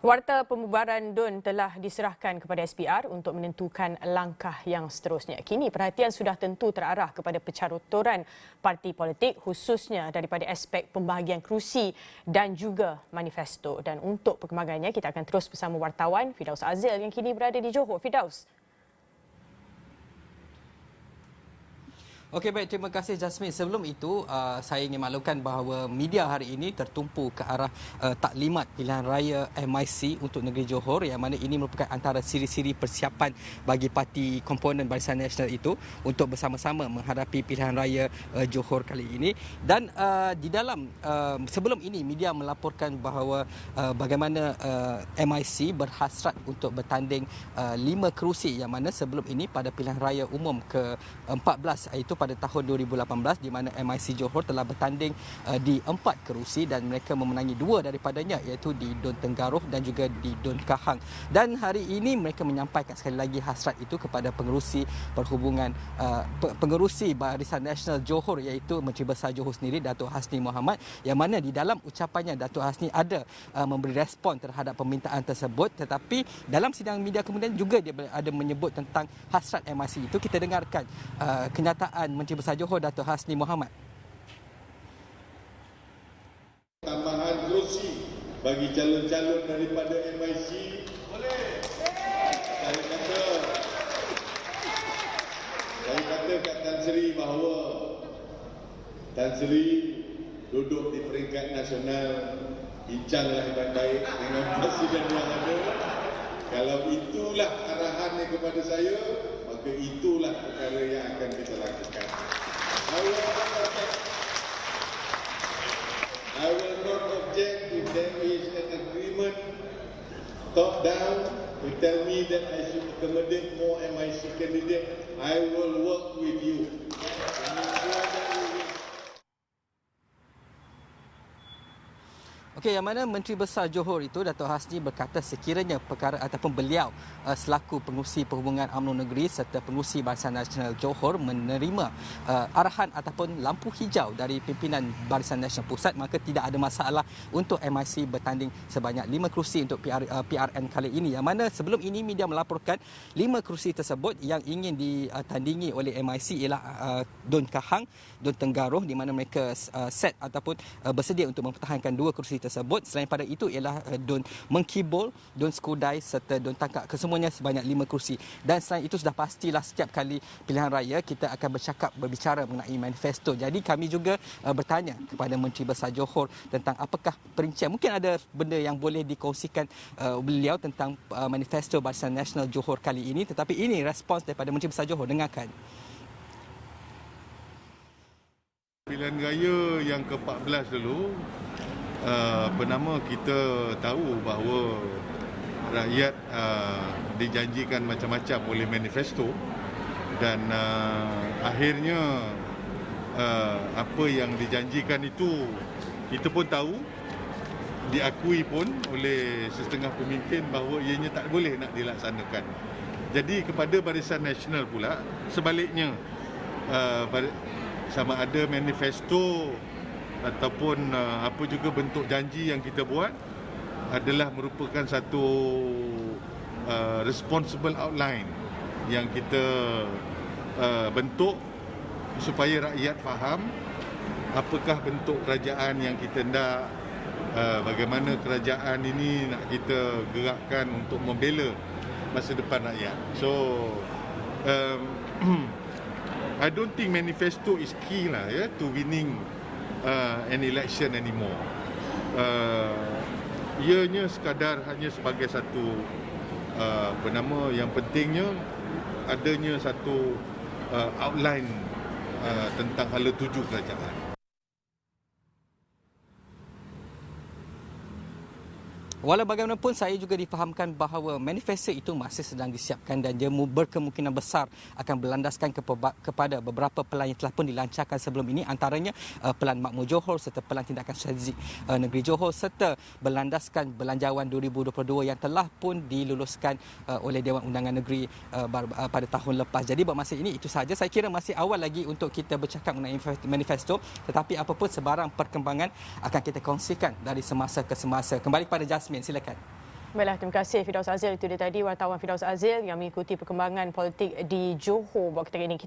Warta pembubaran DUN telah diserahkan kepada SPR untuk menentukan langkah yang seterusnya. Kini perhatian sudah tentu terarah kepada pencarotoran parti politik khususnya daripada aspek pembahagian kerusi dan juga manifesto. Dan untuk perkembangannya kita akan terus bersama wartawan Firdaus Azil yang kini berada di Johor. Firdaus. Okey, baik, terima kasih Jasmine. Sebelum itu, saya ingin maklumkan bahawa media hari ini tertumpu ke arah taklimat pilihan raya MIC untuk negeri Johor, yang mana ini merupakan antara siri-siri persiapan bagi parti komponen Barisan Nasional itu untuk bersama-sama menghadapi pilihan raya Johor kali ini. Dan di dalam sebelum ini media melaporkan bahawa bagaimana MIC berhasrat untuk bertanding 5 kerusi, yang mana sebelum ini pada pilihan raya umum ke-14 iaitu pada tahun 2018 di mana MIC Johor telah bertanding di 4 kerusi dan mereka memenangi 2 daripadanya, iaitu di Dun Tenggaruh dan juga di Dun Kahang. Dan hari ini mereka menyampaikan sekali lagi hasrat itu kepada pengerusi perhubungan pengerusi Barisan Nasional Johor, iaitu Menteri Besar Johor sendiri, Datuk Hasni Mohamad, yang mana di dalam ucapannya Datuk Hasni ada memberi respon terhadap permintaan tersebut, tetapi dalam sidang media kemudian juga dia ada menyebut tentang hasrat MIC itu. Kita dengarkan kenyataan Menteri Besar Johor, Datuk Hasni Mohamad. Tambahan kerusi bagi calon-calon daripada MIC boleh. Saya kata kat Tan Sri bahawa Tan Sri duduk di peringkat nasional, bincanglah baik-baik dengan presiden yang ada. Kalau itulah arahannya kepada saya, maka itulah perkara yang akan kita lakukan. I will not object if there is an agreement top down to tell me that I should accommodate more MIC candidate. I will work with you. Okey, yang mana Menteri Besar Johor itu, Datuk Hasni, berkata sekiranya perkara ataupun beliau selaku pengerusi perhubungan UMNO Negeri serta pengerusi Barisan Nasional Johor menerima arahan ataupun lampu hijau dari pimpinan Barisan Nasional Pusat, maka tidak ada masalah untuk MIC bertanding sebanyak 5 kerusi untuk PRN kali ini. Yang mana sebelum ini media melaporkan 5 kerusi tersebut yang ingin ditandingi oleh MIC ialah Dun Kahang, Dun Tenggaruh, di mana mereka set ataupun bersedia untuk mempertahankan 2 kerusi tersebut. Selain pada itu ialah Dun Mengkibul, Dun Skudai serta Dun Tangkak. Kesemuanya sebanyak 5 kerusi. Dan selain itu sudah pastilah setiap kali pilihan raya kita akan berbicara mengenai manifesto. Jadi kami juga bertanya kepada Menteri Besar Johor tentang apakah perincian. Mungkin ada benda yang boleh dikongsikan beliau tentang manifesto Barisan Nasional Johor kali ini. Tetapi ini respons daripada Menteri Besar Johor. Dengarkan. Pilihan raya yang ke-14 dulu, pertama kita tahu bahawa rakyat dijanjikan macam-macam oleh manifesto dan akhirnya apa yang dijanjikan itu kita pun tahu, diakui pun oleh setengah pemimpin bahawa ianya tak boleh nak dilaksanakan. Jadi kepada Barisan Nasional pula sebaliknya, sama ada manifesto ataupun apa juga bentuk janji yang kita buat adalah merupakan satu responsible outline yang kita bentuk supaya rakyat faham apakah bentuk kerajaan yang kita nak, bagaimana kerajaan ini nak kita gerakkan untuk membela masa depan rakyat. So I don't think manifesto is key lah to winning an election anymore. Ianya sekadar hanya sebagai satu yang pentingnya adanya satu outline tentang hala tuju kerajaan. Walau bagaimanapun, saya juga difahamkan bahawa manifesto itu masih sedang disiapkan dan dia berkemungkinan besar akan berlandaskan kepada beberapa pelan yang telah pun dilancarkan sebelum ini, antaranya Pelan Makmur Johor serta Pelan Tindakan Strategik Negeri Johor serta berlandaskan Belanjawan 2022 yang telah pun diluluskan oleh Dewan Undangan Negeri pada tahun lepas. Jadi bermasa ini itu sahaja. Saya kira masih awal lagi untuk kita bercakap mengenai manifesto, tetapi apapun sebarang perkembangan akan kita kongsikan dari semasa ke semasa. Kembali kepada Jasmine, silakan. Baiklah, terima kasih Firdaus Azil. Itu dia tadi wartawan Firdaus Azil yang mengikuti perkembangan politik di Johor buat ketika ini.